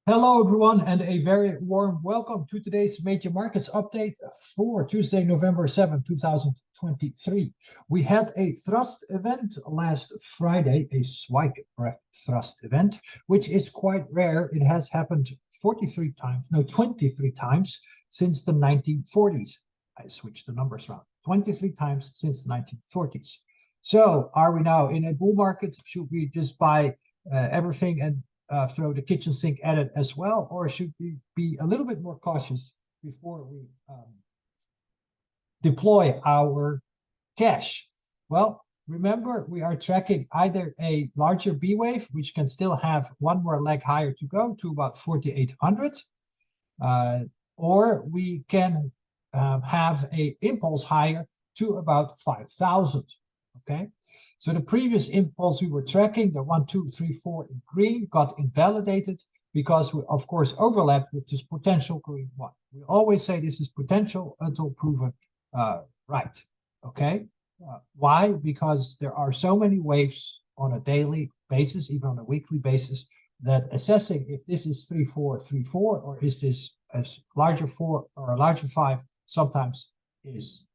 Hello, everyone, and a very warm welcome to today's Major Markets Update for Tuesday, November 7, 2023. We had a thrust event last Friday, a Zweig Breadth Thrust event, which is quite rare. It has happened 23 times since the 1940s. I switched the numbers around. 23 times since the 1940s. So, are we now in a bull market? Should we just buy everything and throw the kitchen sink at it as well, or should we be a little bit more cautious before we deploy our cash? Well, remember, we are tracking either a larger B wave, which can still have one more leg higher to go to about 4,800, or we can have a impulse higher to about 5,000. Okay, so the previous impulse we were tracking, the 1, 2, 3, 4 in green, got invalidated because we, of course, overlapped with this potential green one. We always say this is potential until proven right. Okay, why? Because there are so many waves on a daily basis, even on a weekly basis, that assessing if this is 3, 4, 3, 4, or is this a larger 4 or a larger 5, sometimes is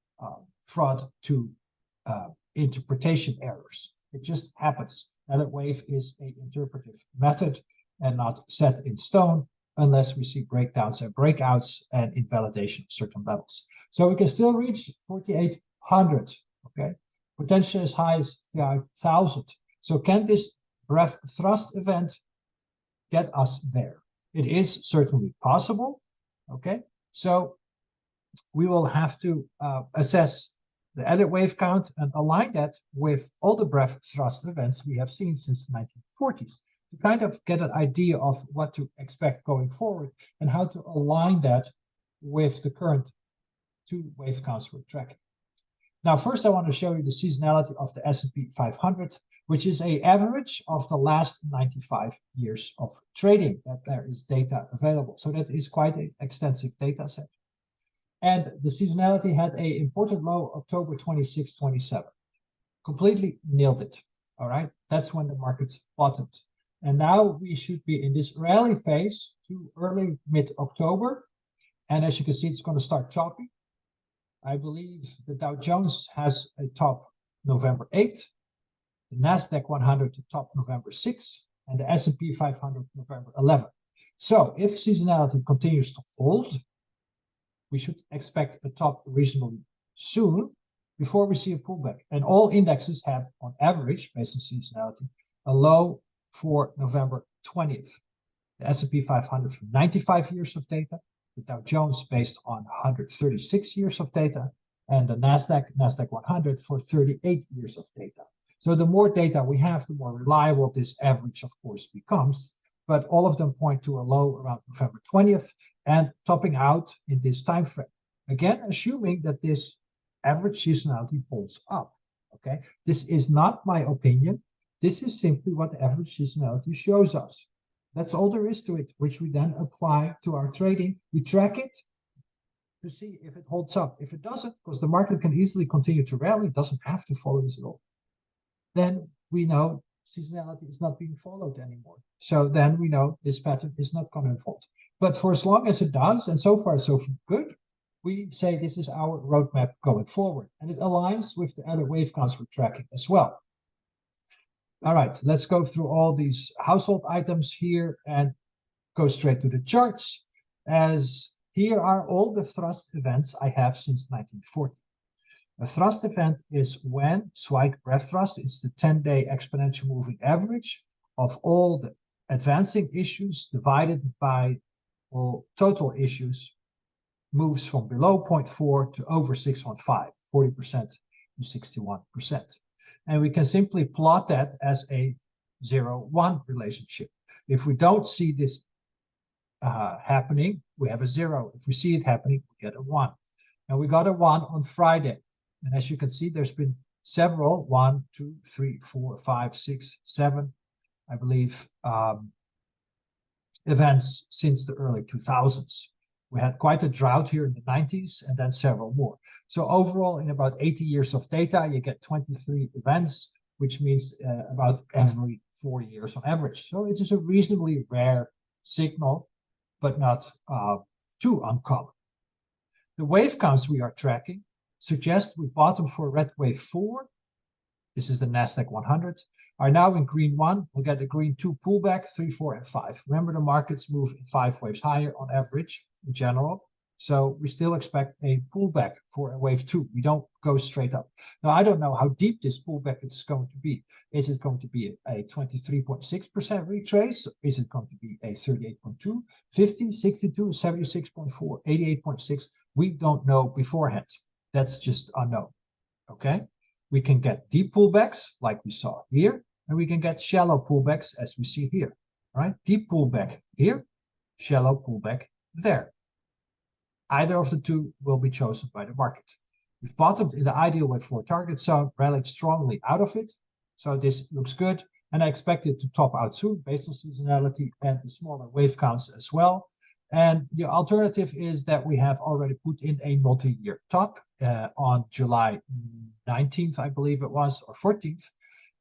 fraud to interpretation errors. It just happens. Elliott Wave is an interpretive method and not set in stone unless we see breakdowns and breakouts and invalidation of certain levels. So we can still reach 4,800, okay? Potential as high as 5,000. So can this breadth thrust event get us there? It is certainly possible, okay? So we will have to assess the Elliott wave count and align that with all the breadth thrust events we have seen since the 1940s to kind of get an idea of what to expect going forward and how to align that with the current two wave counts we're tracking. Now, first, I want to show you the seasonality of the S&P 500, which is an average of the last 95 years of trading that there is data available. So that is quite an extensive data set. And the seasonality had an important low October 26, 27. Completely nailed it. All right. That's when the market bottomed. And now we should be in this rally phase to early mid-October. And as you can see, it's going to start choppy. I believe the Dow Jones has a top November 8th, the NASDAQ 100 to top November 6th, and the S&P 500 November 11th. So if seasonality continues to hold, we should expect a top reasonably soon before we see a pullback. And all indexes have, on average, based on seasonality, a low for November 20th. The S&P 500 for 95 years of data, the Dow Jones based on 136 years of data, and the NASDAQ 100 for 38 years of data. So the more data we have, the more reliable this average, of course, becomes. But all of them point to a low around November 20th and topping out in this time frame. Again, assuming that this average seasonality holds up. Okay, this is not my opinion. This is simply what the average seasonality shows us. That's all there is to it, which we then apply to our trading. We track it to see if it holds up. If it doesn't, because the market can easily continue to rally, it doesn't have to follow this at all. Then we know seasonality is not being followed anymore. So then we know this pattern is not going to unfold. But for as long as it does, and so far so good, we say this is our roadmap going forward. And it aligns with the other wave counts we're tracking as well. All right, let's go through all these household items here and go straight to the charts. As here are all the thrust events I have since 1940. A thrust event is when Zweig Breadth Thrust is the 10-day exponential moving average of all the advancing issues divided by all total issues moves from below 0.4 to over 615, 40% to 61%. And we can simply plot that as a 0-1 relationship. If we don't see this happening, we have a 0. If we see it happening, we get a 1. And we got a 1 on Friday. And as you can see, there's been several, 1, 2, 3, 4, 5, 6, 7, I believe, events since the early 2000s. We had quite a drought here in the 90s and then several more. So overall, in about 80 years of data, you get 23 events, which means about every 4 years on average. So it is a reasonably rare signal, but not too uncommon. The wave counts we are tracking suggest we bottomed for red wave 4. This is the NASDAQ 100. Are now in green 1. We'll get the green 2 pullback, 3, 4, and 5. Remember, the markets move in 5 waves higher on average in general. So we still expect a pullback for a wave 2. We don't go straight up. Now, I don't know how deep this pullback is going to be. Is it going to be a 23.6% retrace? Is it going to be a 38.2, 50, 62, 76.4, 88.6? We don't know beforehand. That's just unknown. Okay? We can get deep pullbacks like we saw here, and we can get shallow pullbacks as we see here. Right? Deep pullback here, shallow pullback there. Either of the two will be chosen by the market. We've bottomed in the ideal wave 4 target zone, rallied strongly out of it. So this looks good. And I expect it to top out soon based on seasonality and the smaller wave counts as well. And the alternative is that we have already put in a multi-year top on July 19th, I believe it was, or 14th,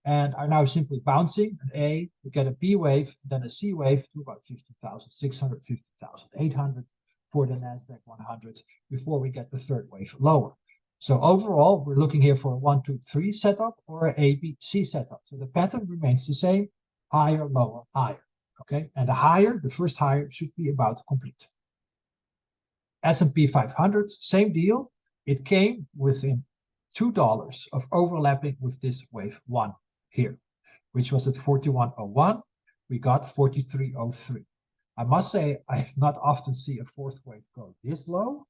and are now simply bouncing an A. We get a B wave, then a C wave to about 50,600, 50,800 for the NASDAQ 100 before we get the third wave lower. So overall, we're looking here for a 1, 2, 3 setup or an A, B, C setup. So the pattern remains the same, higher, lower, higher. Okay, and the higher, the first higher, should be about complete. S&P 500, same deal. It came within $2 of overlapping with this wave 1 here, which was at 41.01. We got 43.03. I must say, I have not often seen a fourth wave go this low,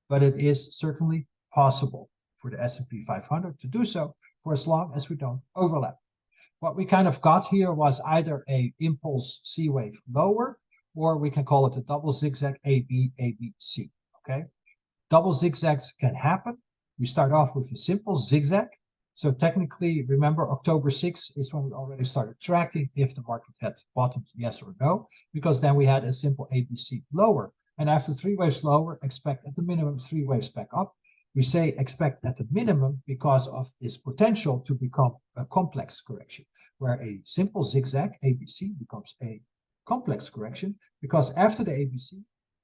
but it is certainly possible for the S&P 500 to do so for as long as we don't overlap. What we kind of got here was either a impulse C wave lower, or we can call it a double zigzag AB, ABC, okay? Double zigzags can happen. We start off with a simple zigzag. So technically, remember, October 6th is when we already started tracking if the market had bottomed, yes or no, because then we had a simple ABC lower. And after 3 waves lower, expect at the minimum 3 waves back up. We say expect at the minimum because of this potential to become a complex correction, where a simple zigzag ABC becomes a complex correction, because after the ABC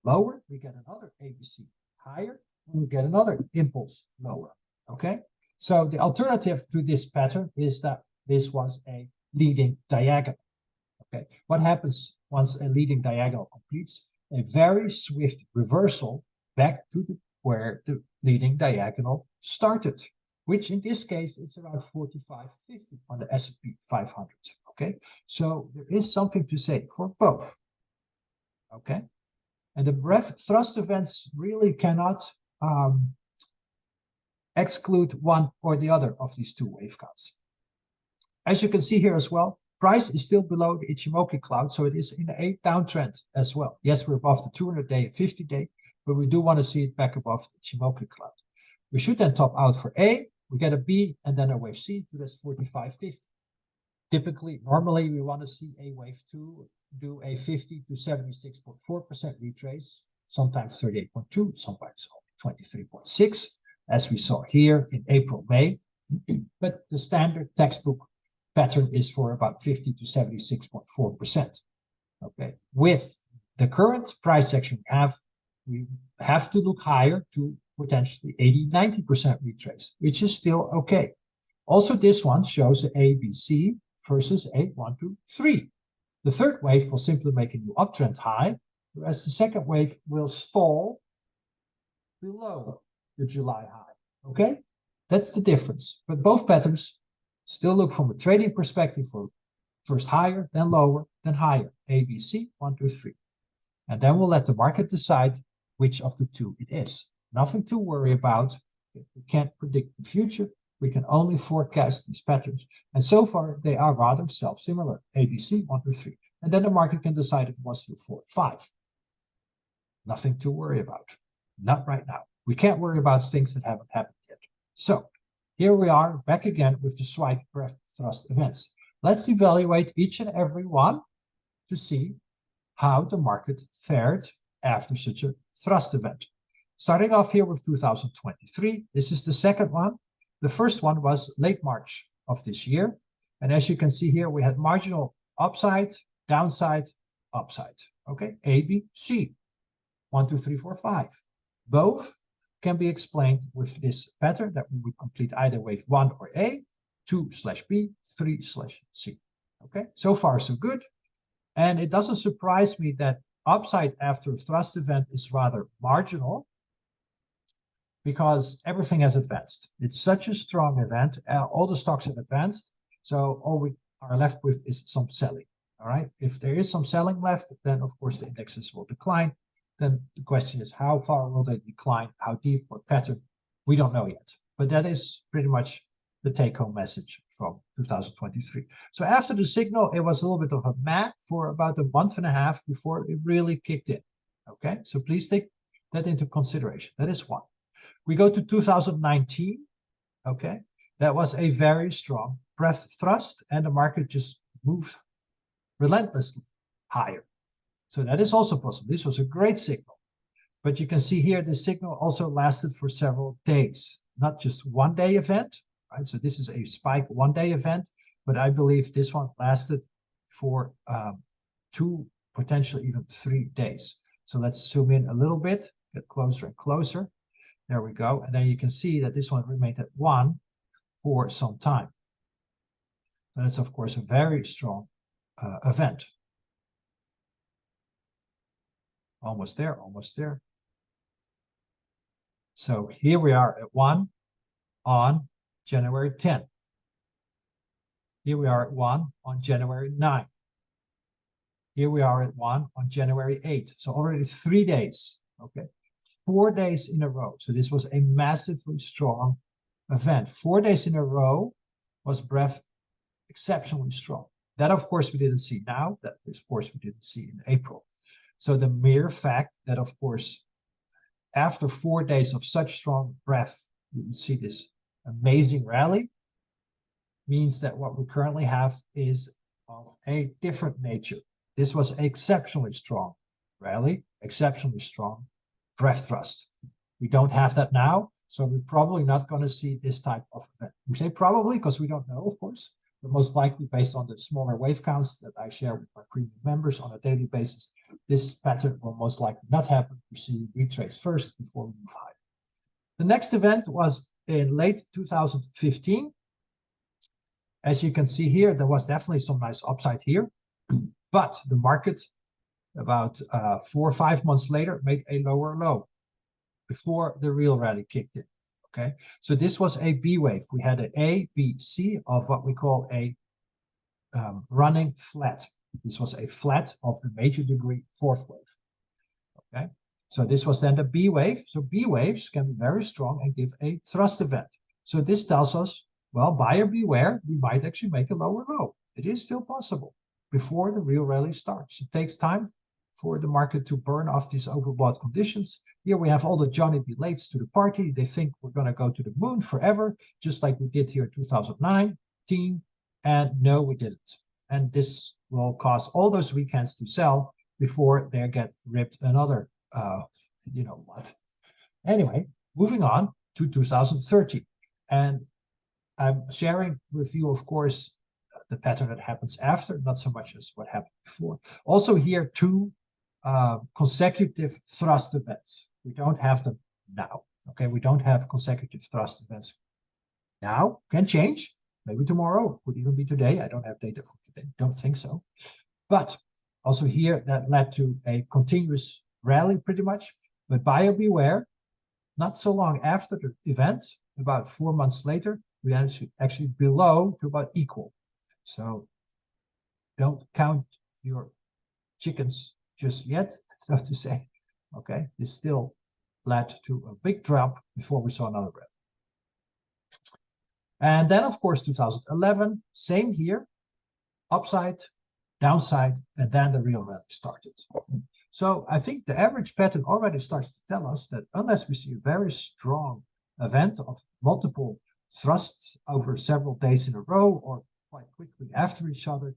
lower, we get another ABC higher, and we get another impulse lower, okay? So the alternative to this pattern is that this was a leading diagonal, okay? What happens once a leading diagonal completes? A very swift reversal back to where the leading diagonal started, which in this case is around 45.50 on the S&P 500, okay? So there is something to say for both, okay? And the breadth thrust events really cannot exclude one or the other of these two wave counts. As you can see here as well, price is still below the Ichimoku cloud, so it is in a downtrend as well. Yes, we're above the 200-day and 50-day, but we do want to see it back above the Ichimoku cloud. We should then top out for A, we get a B, and then a wave C, so that's 45.50. Typically, normally, we want to see a wave 2 do a 50 to 76.4% retrace, sometimes 38.2, sometimes 23.6, as we saw here in April, May. But the standard textbook pattern is for about 50 to 76.4%. Okay, with the current price action we have to look higher to potentially 80, 90% retrace, which is still okay. Also, this one shows a ABC versus a 1, 2, 3. The third wave will simply make a new uptrend high, whereas the second wave will stall below the July high. Okay, that's the difference. But both patterns still look from a trading perspective for first higher, then lower, then higher. ABC, 1, 2, 3. And then we'll let the market decide which of the two it is. Nothing to worry about. We can't predict the future. We can only forecast these patterns. And so far, they are rather self-similar. ABC, 1, 2, 3. And then the market can decide if it wants to do 4, 5. Nothing to worry about. Not right now. We can't worry about things that haven't happened yet. So here we are back again with the Zweig Breadth Thrust events. Let's evaluate each and every one to see how the market fared after such a thrust event. Starting off here with 2023, this is the second one. The first one was late March of this year. And as you can see here, we had marginal upside, downside, upside. Okay, A, B, C, 1, 2, 3, 4, 5. Both can be explained with this pattern that we would complete either wave 1 or A, 2/B, 3/C. Okay, so far so good. And it doesn't surprise me that upside after a thrust event is rather marginal, because everything has advanced. It's such a strong event. All the stocks have advanced. So all we are left with is some selling. All right. If there is some selling left, then of course the indexes will decline. Then the question is, how far will they decline? How deep? What pattern? We don't know yet. But that is pretty much the take-home message from 2023. So after the signal, it was a little bit of a meh for about a month and a half before it really kicked in. Okay. So please take that into consideration. That is one. We go to 2019. Okay. That was a very strong breadth thrust, and the market just moved relentlessly higher. So that is also possible. This was a great signal. But you can see here, the signal also lasted for several days, not just one day event, right? So this is a spike one day event, but I believe this one lasted for 2, potentially even 3 days. So let's zoom in a little bit, get closer and closer. There we go. And then you can see that this one remained at 1 for some time. And it's, of course, a very strong event. Almost there, almost there. So here we are at 1 on January 10. Here we are at 1 on January 9. Here we are at 1 on January 8. So already 3 days. Okay. 4 days in a row. So this was a massively strong event. 4 days in a row was breadth exceptionally strong. That, of course, we didn't see now. That, of course, we didn't see in April. So the mere fact that, of course, after 4 days of such strong breadth, you would see this amazing rally, means that what we currently have is of a different nature. This was an exceptionally strong rally, exceptionally strong breadth thrust. We don't have that now, so we're probably not going to see this type of event. We say probably because we don't know, of course, but most likely based on the smaller wave counts that I share with my premium members on a daily basis, this pattern will most likely not happen. We see retrace first before we move higher. The next event was in late 2015. As you can see here, there was definitely some nice upside here, but the market about 4 or 5 months later made a lower low before the real rally kicked in. Okay, so this was a B wave. We had an A, B, C of what we call a running flat. This was a flat of the major degree fourth wave. Okay, so this was then the B wave. So B waves can be very strong and give a thrust event. So this tells us, well, buyer beware, we might actually make a lower low. It is still possible before the real rally starts. It takes time for the market to burn off these overbought conditions. Here we have all the Johnny Belates to the party. They think we're going to go to the moon forever, just like we did here in 2019. And no, we didn't. And this will cause all those weekends to sell before they get ripped another, you know what. Anyway, moving on to 2030. And I'm sharing with you, of course, the pattern that happens after, not so much as what happened before. Also here, 2 consecutive thrust events. We don't have them now. Okay, we don't have consecutive thrust events now. Can change. Maybe tomorrow. Could even be today. I don't have data for today. Don't think so. But also here, that led to a continuous rally pretty much. But buyer beware. Not so long after the event, about 4 months later, we actually below to about equal. So don't count your chickens just yet, so to say. Okay, this still led to a big drop before we saw another rally. And then, of course, 2011, same here, upside, downside, and then the real rally started. So I think the average pattern already starts to tell us that unless we see a very strong event of multiple thrusts over several days in a row or quite quickly after each other,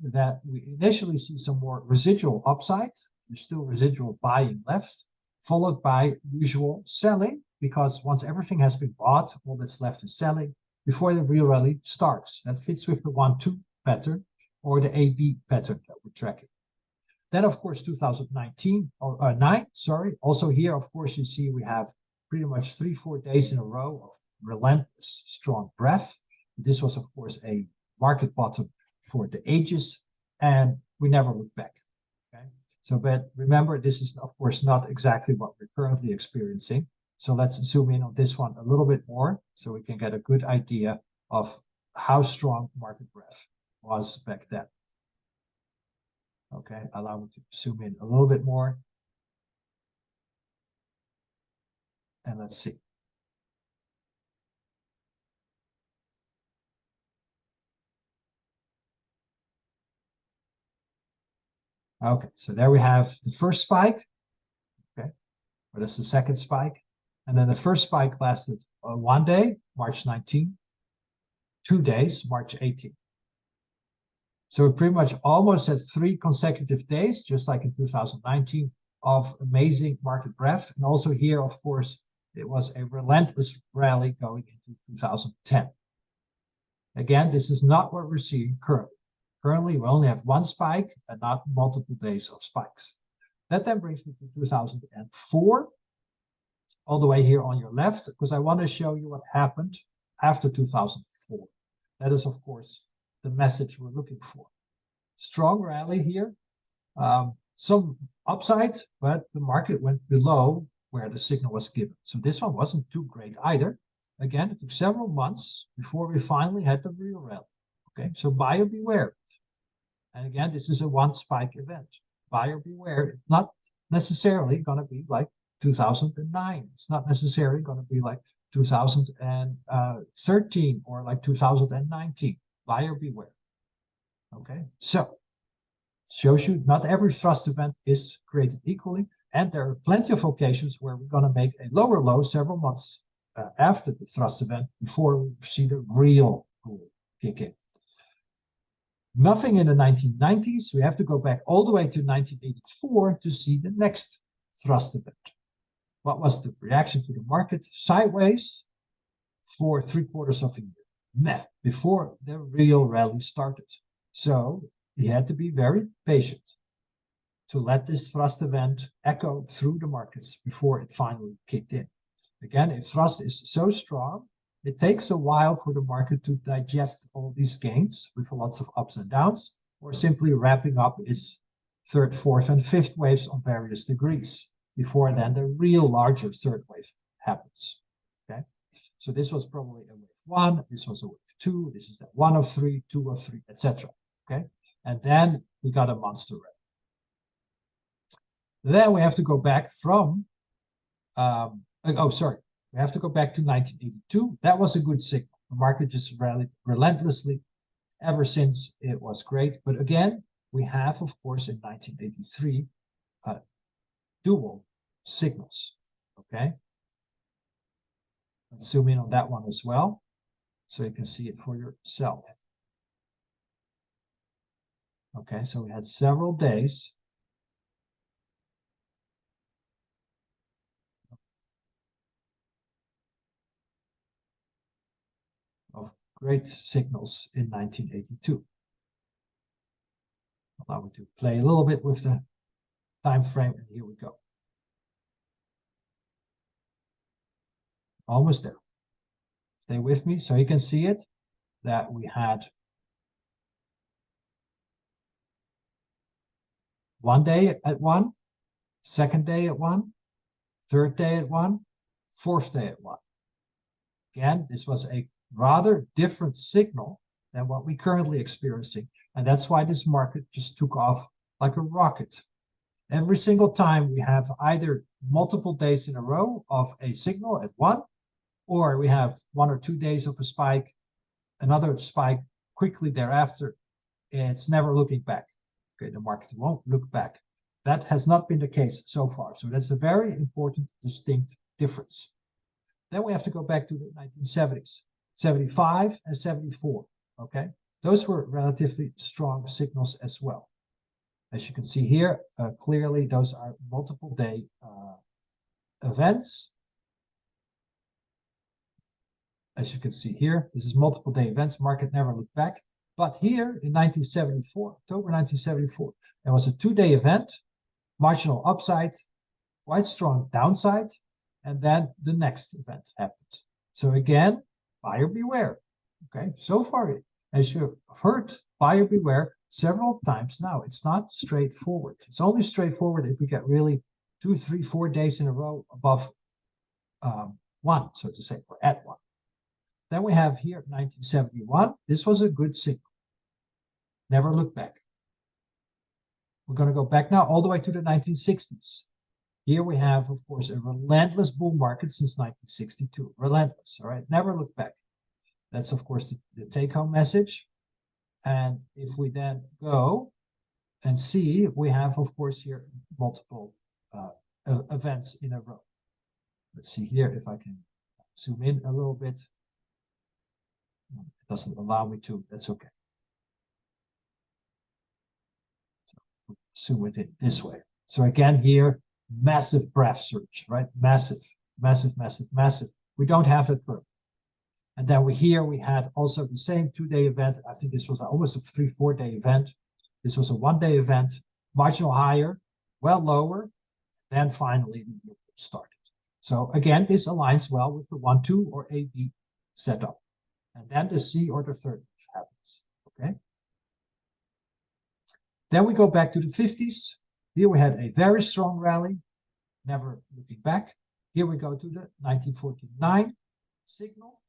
that we initially see some more residual upside. There's still residual buying left, followed by usual selling, because once everything has been bought, all that's left is selling before the real rally starts. That fits with the 1-2 pattern or the AB pattern that we're tracking. Then, of course, 2019, or 9, sorry. Also here, of course, you see we have pretty much 3-4 days in a row of relentless strong breadth. This was, of course, a market bottom for the ages, and we never look back. Okay, so but remember, this is, of course, not exactly what we're currently experiencing. So let's zoom in on this one a little bit more so we can get a good idea of how strong market breadth was back then. Okay, allow me to zoom in a little bit more. And let's see. Okay, so there we have the first spike. Okay, but that's the second spike. And then the first spike lasted 1 day, March 19, 2 days, March 18. So we pretty much almost had 3 consecutive days, just like in 2019, of amazing market breadth. And also here, of course, it was a relentless rally going into 2010. Again, this is not what we're seeing currently. Currently, we only have 1 spike and not multiple days of spikes. That then brings me to 2004, all the way here on your left, because I want to show you what happened after 2004. That is, of course, the message we're looking for. Strong rally here, some upside, but the market went below where the signal was given. So this one wasn't too great either. Again, it took several months before we finally had the real rally. Okay, so buyer beware. And again, this is a 1 spike event. Buyer beware. It's not necessarily going to be like 2009. It's not necessarily going to be like 2013 or like 2019. Buyer beware. Okay, so it shows you not every thrust event is created equally. And there are plenty of occasions where we're going to make a lower low several months after the thrust event before we see the real rule kick in. Nothing in the 1990s. We have to go back all the way to 1984 to see the next thrust event. What was the reaction to the market? Sideways for 3/4 of a year. Meh, before the real rally started. So he had to be very patient to let this thrust event echo through the markets before it finally kicked in. Again, if thrust is so strong, it takes a while for the market to digest all these gains with lots of ups and downs, or simply wrapping up its 3rd, 4th, and 5th waves on various degrees before then the real larger 3rd wave happens. Okay, so this was probably a wave 1, this was a wave 2, this is the 1 of 3, 2 of 3, etc. Okay, and then we got a monster rally. Then we have to go back from we have to go back to 1982. That was a good signal. The market just rallied relentlessly ever since. It was great. But again, we have, of course, in 1983, dual signals. Okay. Let's zoom in on that one as well, so you can see it for yourself. Okay, so we had several days of great signals in 1982. Allow me to play a little bit with the time frame, and here we go. Almost there. Stay with me so you can see it, that we had 1 day at 1, 2nd day at 1, 3rd day at 1, 4th day at 1. Again, this was a rather different signal than what we're currently experiencing. And that's why this market just took off like a rocket. Every single time we have either multiple days in a row of a signal at 1, or we have 1 or 2 days of a spike, another spike quickly thereafter. It's never looking back. Okay, the market won't look back. That has not been the case so far. So that's a very important, distinct difference. Then we have to go back to the 1970s, 75 and 74. Okay, those were relatively strong signals as well. As you can see here, clearly those are multiple day events. As you can see here, this is multiple day events. Market never looked back. But here in 1974, October 1974, there was a 2-day event, marginal upside, quite strong downside, and then the next event happened. So again, buyer beware. Okay, so far, as you've heard, buyer beware several times now. It's not straightforward. It's only straightforward if we get really 2, 3, 4 days in a row above one, so to say, or at one. Then we have here 1971. This was a good signal. Never look back. We're going to go back now all the way to the 1960s. Here we have, of course, a relentless bull market since 1962. Relentless, all right? Never look back. That's, of course, the take-home message. And if we then go and see, we have, of course, here multiple events in a row. Let's see here if I can zoom in a little bit. It doesn't allow me to. That's okay. So zoom it in this way. So again here, massive breadth surge, right? Massive, massive, massive, massive. We don't have that curve. And then we had also the same 2-day event. I think this was almost a 3, 4-day event. This was a 1-day event, marginal higher, well lower. Then finally the yield started. So again, this aligns well with the 1, 2 or AB setup. And then the C or the third happens, okay? Then we go back to the 50s. Here we had a very strong rally, never looking back. Here we go to the 1949 signal.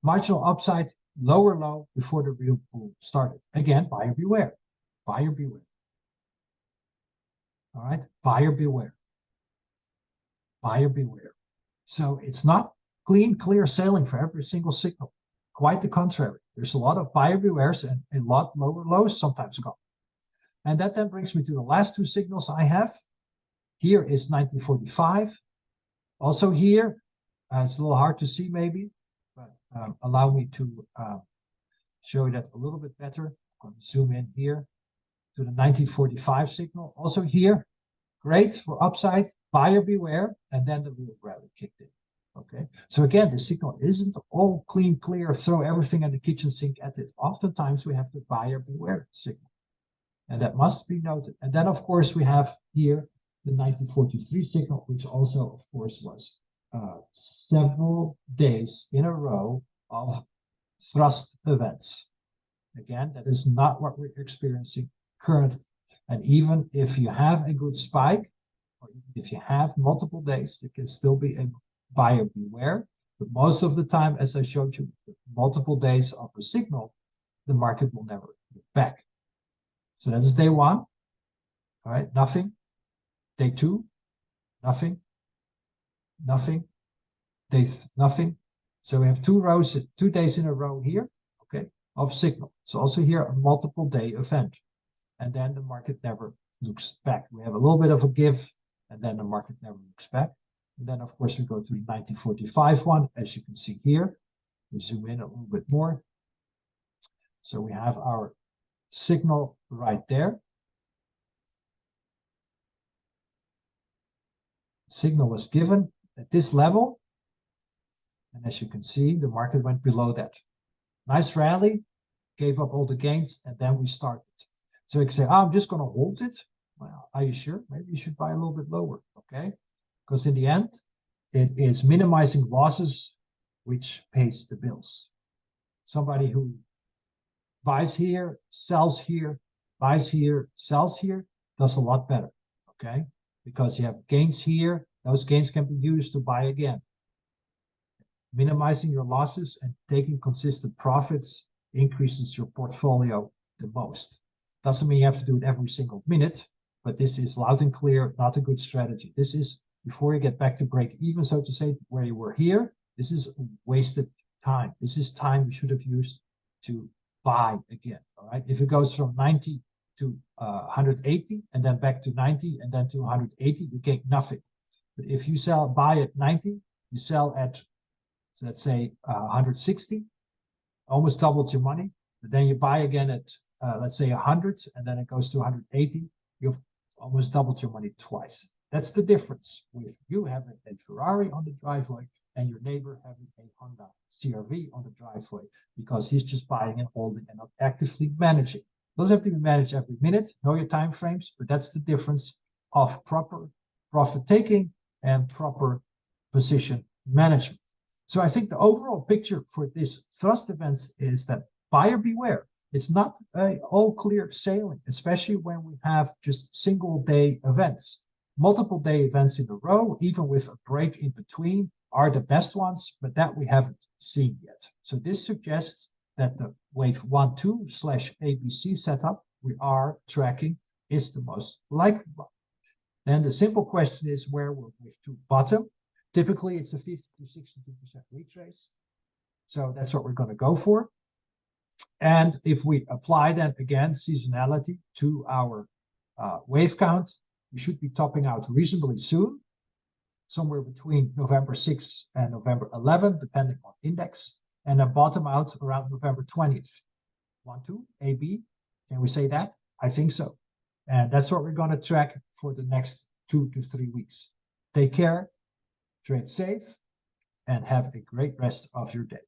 Marginal upside, lower low before the real bull started. Again, buyer beware. Buyer beware. All right, buyer beware. Buyer beware. So it's not clean, clear sailing for every single signal. Quite the contrary. There's a lot of buyer bewares and a lot lower lows sometimes come. And that then brings me to the last 2 signals I have. Here is 1945. Also here, it's a little hard to see maybe, but allow me to show you that a little bit better. I'm going to zoom in here to the 1945 signal. Also here, great for upside, buyer beware, and then the real rally kicked in. Okay, so again, the signal isn't all clean, clear, throw everything in the kitchen sink at it. Oftentimes we have the buyer beware signal, and that must be noted. And then, of course, we have here the 1943 signal, which also, of course, was several days in a row of thrust events. Again, that is not what we're experiencing currently. And even if you have a good spike, or if you have multiple days, there can still be a buyer beware. But most of the time, as I showed you, multiple days of a signal, the market will never look back. So that is day 1. All right, nothing. Day 2, nothing. Nothing. Nothing. So we have 2 days in a row here, okay, of signal. So also here a multiple day event. And then the market never looks back. We have a little bit of a give, and then the market never looks back. And then, of course, we go to the 1945 one, as you can see here. We zoom in a little bit more. So we have our signal right there. Signal was given at this level. And as you can see, the market went below that. Nice rally, gave up all the gains, and then we started. So you can say, I'm just going to hold it. Well, are you sure? Maybe you should buy a little bit lower, okay? Because in the end, it is minimizing losses, which pays the bills. Somebody who buys here, sells here, buys here, sells here, does a lot better, okay? Because you have gains here, those gains can be used to buy again. Minimizing your losses and taking consistent profits increases your portfolio the most. Doesn't mean you have to do it every single minute, but this is loud and clear, not a good strategy. This is before you get back to break even, so to say, where you were here. This is wasted time. This is time you should have used to buy again, all right? If it goes from 90 to 180 and then back to 90 and then to 180, you gain nothing. But if you buy at 90, you sell at, so let's say 160, almost doubled your money. But then you buy again at, let's say 100, and then it goes to 180. You've almost doubled your money twice. That's the difference. If you have a Ferrari on the driveway and your neighbor having a Honda CRV on the driveway because he's just buying and holding and not actively managing. Doesn't have to be managed every minute, know your time frames, but that's the difference of proper profit taking and proper position management. So I think the overall picture for this thrust events is that buyer beware. It's not all clear sailing, especially when we have just single day events. Multiple day events in a row, even with a break in between, are the best ones, but that we haven't seen yet. So this suggests that the wave 1-2/ABC setup we are tracking is the most likely one. Then the simple question is, where will wave 2 bottom? Typically, it's a 50 to 62% retrace. So that's what we're going to go for. And if we apply then again seasonality to our wave count, we should be topping out reasonably soon, somewhere between November 6th and November 11th, depending on index, and then bottom out around November 20th. 1-2, AB, can we say that? I think so. And that's what we're going to track for the next 2 to 3 weeks. Take care, trade safe, and have a great rest of your day.